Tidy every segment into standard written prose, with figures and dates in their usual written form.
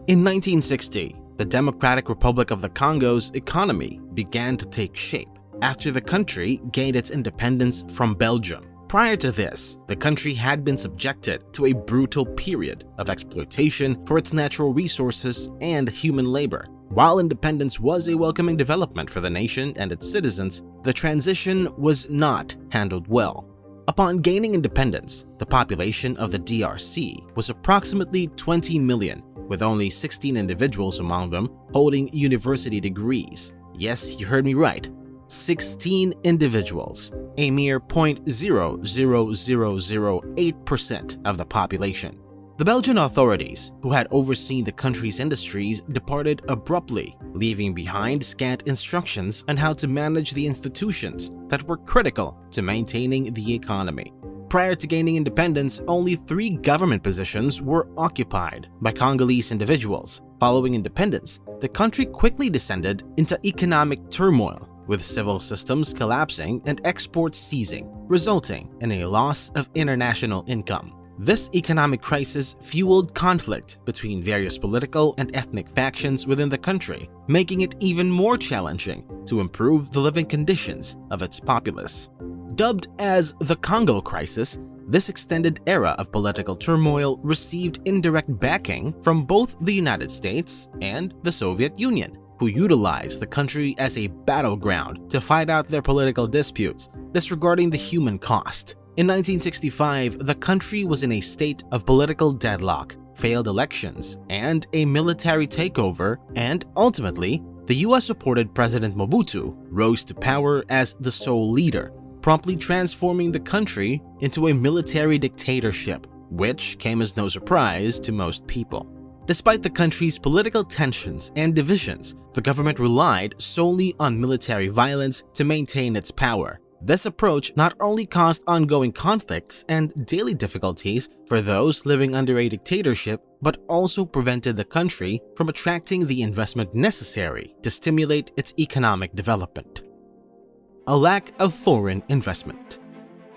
In 1960, the Democratic Republic of the Congo's economy began to take shape after the country gained its independence from Belgium. Prior to this, the country had been subjected to a brutal period of exploitation for its natural resources and human labor. While independence was a welcoming development for the nation and its citizens, the transition was not handled well. Upon gaining independence, the population of the DRC was approximately 20 million, with only 16 individuals among them holding university degrees. Yes, you heard me right. 16 individuals, a mere 0.00008% of the population. The Belgian authorities, who had overseen the country's industries, departed abruptly, leaving behind scant instructions on how to manage the institutions that were critical to maintaining the economy. Prior to gaining independence, only 3 government positions were occupied by Congolese individuals. Following independence, the country quickly descended into economic turmoil, with civil systems collapsing and exports ceasing, resulting in a loss of international income. This economic crisis fueled conflict between various political and ethnic factions within the country, making it even more challenging to improve the living conditions of its populace. Dubbed as the Congo Crisis, this extended era of political turmoil received indirect backing from both the United States and the Soviet Union, who utilized the country as a battleground to fight out their political disputes, disregarding the human cost. In 1965, the country was in a state of political deadlock, failed elections, and a military takeover, and ultimately, the US-supported President Mobutu rose to power as the sole leader, promptly transforming the country into a military dictatorship, which came as no surprise to most people. Despite the country's political tensions and divisions, the government relied solely on military violence to maintain its power. This approach not only caused ongoing conflicts and daily difficulties for those living under a dictatorship, but also prevented the country from attracting the investment necessary to stimulate its economic development. A lack of foreign investment.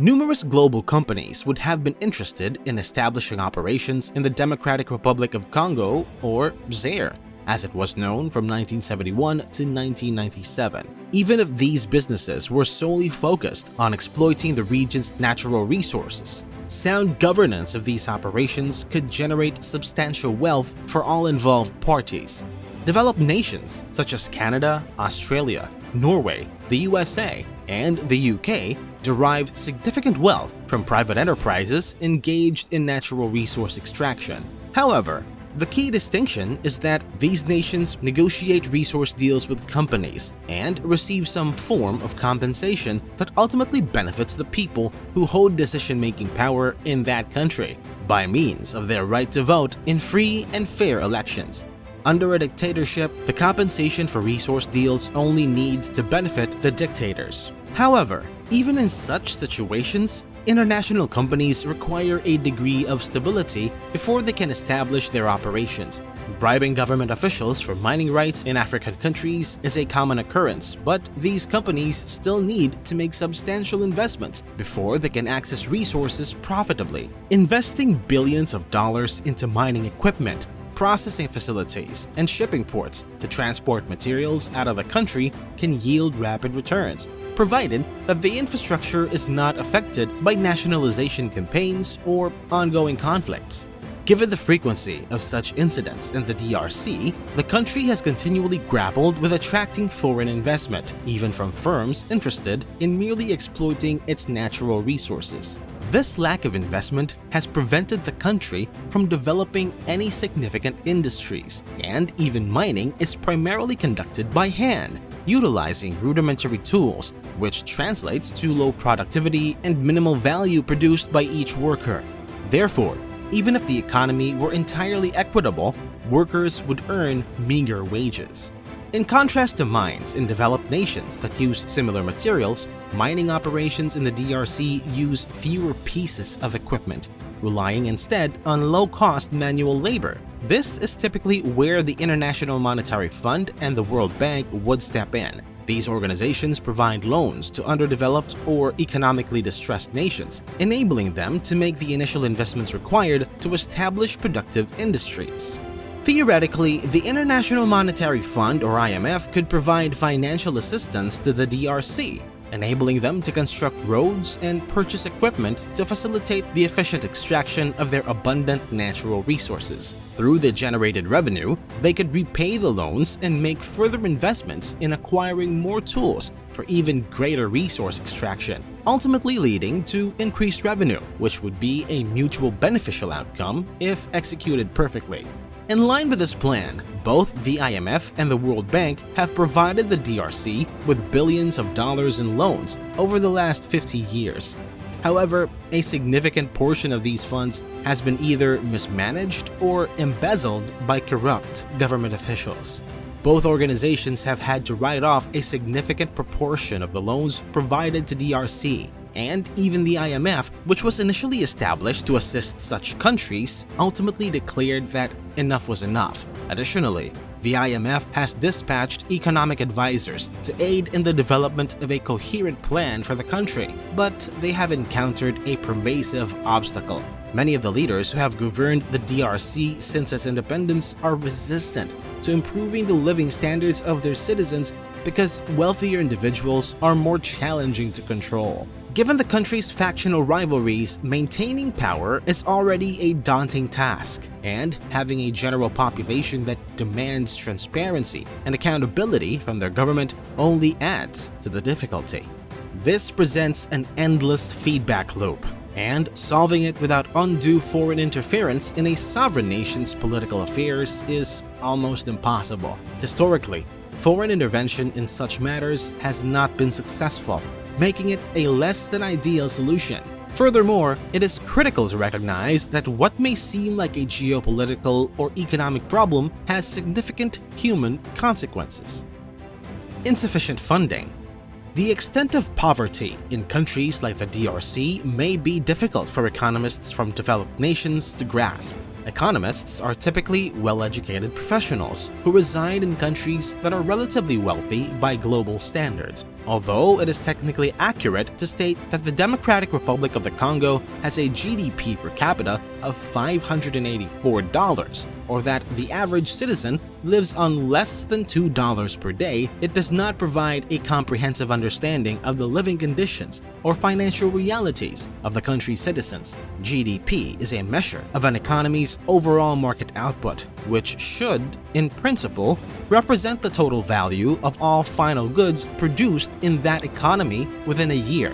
Numerous global companies would have been interested in establishing operations in the Democratic Republic of Congo, or Zaire, as it was known from 1971 to 1997. Even if these businesses were solely focused on exploiting the region's natural resources, sound governance of these operations could generate substantial wealth for all involved parties. Developed nations such as Canada, Australia, Norway, the USA, and the UK derive significant wealth from private enterprises engaged in natural resource extraction. However, the key distinction is that these nations negotiate resource deals with companies and receive some form of compensation that ultimately benefits the people who hold decision-making power in that country by means of their right to vote in free and fair elections. Under a dictatorship, the compensation for resource deals only needs to benefit the dictators. However, even in such situations, international companies require a degree of stability before they can establish their operations. Bribing government officials for mining rights in African countries is a common occurrence, but these companies still need to make substantial investments before they can access resources profitably. Investing billions of dollars into mining equipment, processing facilities, and shipping ports to transport materials out of the country can yield rapid returns, provided that the infrastructure is not affected by nationalization campaigns or ongoing conflicts. Given the frequency of such incidents in the DRC, the country has continually grappled with attracting foreign investment, even from firms interested in merely exploiting its natural resources. This lack of investment has prevented the country from developing any significant industries, and even mining is primarily conducted by hand, utilizing rudimentary tools, which translates to low productivity and minimal value produced by each worker. Therefore, even if the economy were entirely equitable, workers would earn meager wages. In contrast to mines in developed nations that use similar materials, mining operations in the DRC use fewer pieces of equipment, relying instead on low-cost manual labor. This is typically where the International Monetary Fund and the World Bank would step in. These organizations provide loans to underdeveloped or economically distressed nations, enabling them to make the initial investments required to establish productive industries. Theoretically, the International Monetary Fund or IMF could provide financial assistance to the DRC, enabling them to construct roads and purchase equipment to facilitate the efficient extraction of their abundant natural resources. Through the generated revenue, they could repay the loans and make further investments in acquiring more tools for even greater resource extraction, ultimately leading to increased revenue, which would be a mutual beneficial outcome if executed perfectly. In line with this plan, both the IMF and the World Bank have provided the DRC with billions of dollars in loans over the last 50 years. However, a significant portion of these funds has been either mismanaged or embezzled by corrupt government officials. Both organizations have had to write off a significant proportion of the loans provided to DRC, and even the IMF, which was initially established to assist such countries, ultimately declared that enough was enough. Additionally, the IMF has dispatched economic advisors to aid in the development of a coherent plan for the country, but they have encountered a pervasive obstacle. Many of the leaders who have governed the DRC since its independence are resistant to improving the living standards of their citizens because wealthier individuals are more challenging to control. Given the country's factional rivalries, maintaining power is already a daunting task, and having a general population that demands transparency and accountability from their government only adds to the difficulty. This presents an endless feedback loop, and solving it without undue foreign interference in a sovereign nation's political affairs is almost impossible. Historically, foreign intervention in such matters has not been successful, making it a less than ideal solution. Furthermore, it is critical to recognize that what may seem like a geopolitical or economic problem has significant human consequences. Insufficient funding. The extent of poverty in countries like the DRC may be difficult for economists from developed nations to grasp. Economists are typically well-educated professionals who reside in countries that are relatively wealthy by global standards, although it is technically accurate to state that the Democratic Republic of the Congo has a GDP per capita of $584, or that the average citizen lives on less than $2 per day. It does not provide a comprehensive understanding of the living conditions or financial realities of the country's citizens. GDP is a measure of an economy's overall market output, which should, in principle, represent the total value of all final goods produced in that economy within a year.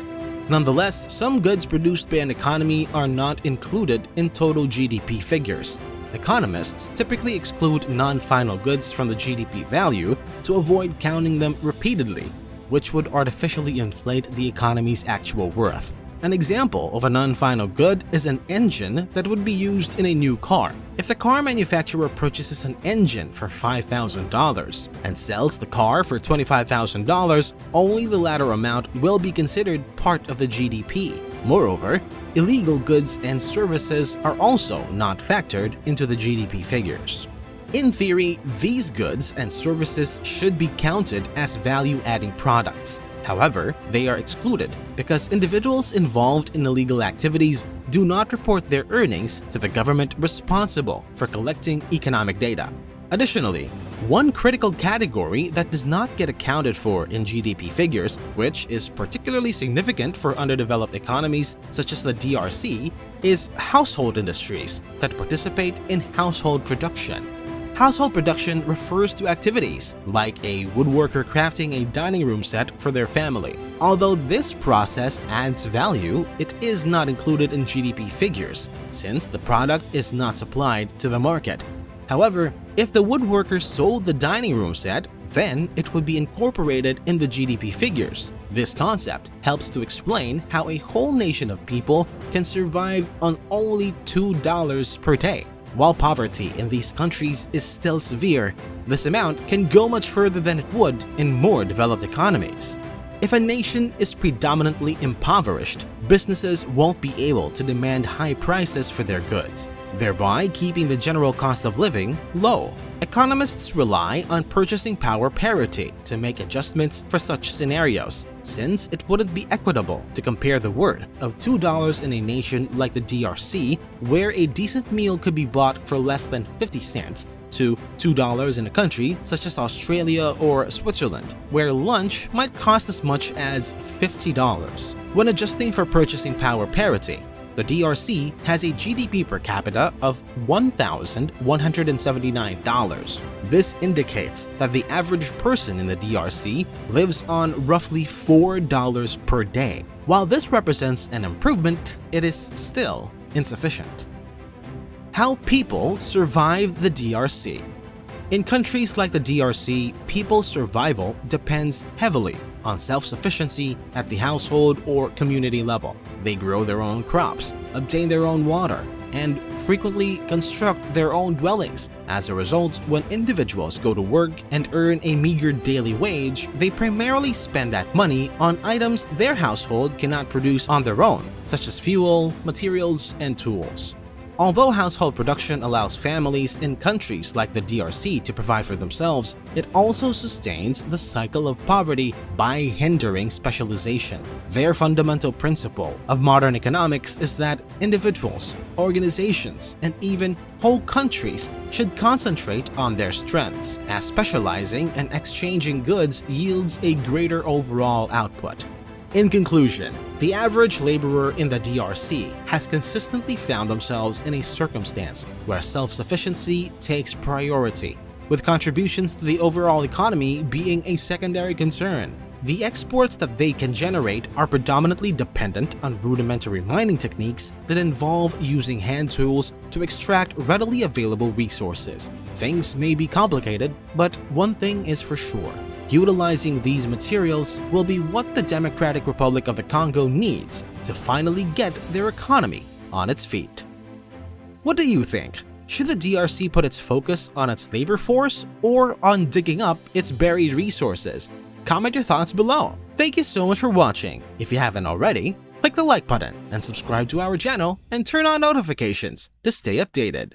Nonetheless, some goods produced by an economy are not included in total GDP figures. Economists typically exclude non-final goods from the GDP value to avoid counting them repeatedly, which would artificially inflate the economy's actual worth. An example of a non-final good is an engine that would be used in a new car. If the car manufacturer purchases an engine for $5,000 and sells the car for $25,000, only the latter amount will be considered part of the GDP. Moreover, illegal goods and services are also not factored into the GDP figures. In theory, these goods and services should be counted as value-adding products. However, they are excluded because individuals involved in illegal activities do not report their earnings to the government responsible for collecting economic data. Additionally, one critical category that does not get accounted for in GDP figures, which is particularly significant for underdeveloped economies such as the DRC, is household industries that participate in household production. Household production refers to activities like a woodworker crafting a dining room set for their family. Although this process adds value, it is not included in GDP figures since the product is not supplied to the market. However, if the woodworker sold the dining room set, then it would be incorporated in the GDP figures. This concept helps to explain how a whole nation of people can survive on only $2 per day. While poverty in these countries is still severe, this amount can go much further than it would in more developed economies. If a nation is predominantly impoverished, businesses won't be able to demand high prices for their goods, thereby keeping the general cost of living low. Economists rely on purchasing power parity to make adjustments for such scenarios, since it wouldn't be equitable to compare the worth of $2 in a nation like the DRC, where a decent meal could be bought for less than 50 cents, to $2 in a country such as Australia or Switzerland, where lunch might cost as much as $50. When adjusting for purchasing power parity, the DRC has a GDP per capita of $1,179. This indicates that the average person in the DRC lives on roughly $4 per day. While this represents an improvement, it is still insufficient. How people survive the DRC. In countries like the DRC, people's survival depends heavily on self-sufficiency at the household or community level. They grow their own crops, obtain their own water, and frequently construct their own dwellings. As a result, when individuals go to work and earn a meager daily wage, they primarily spend that money on items their household cannot produce on their own, such as fuel, materials, and tools. Although household production allows families in countries like the DRC to provide for themselves, it also sustains the cycle of poverty by hindering specialization. Their fundamental principle of modern economics is that individuals, organizations, and even whole countries should concentrate on their strengths, as specializing and exchanging goods yields a greater overall output. In conclusion, the average laborer in the DRC has consistently found themselves in a circumstance where self-sufficiency takes priority, with contributions to the overall economy being a secondary concern. The exports that they can generate are predominantly dependent on rudimentary mining techniques that involve using hand tools to extract readily available resources. Things may be complicated, but one thing is for sure. Utilizing these materials will be what the Democratic Republic of the Congo needs to finally get their economy on its feet. What do you think? Should the DRC put its focus on its labor force or on digging up its buried resources? Comment your thoughts below. Thank you so much for watching. If you haven't already, click the like button and subscribe to our channel and turn on notifications to stay updated.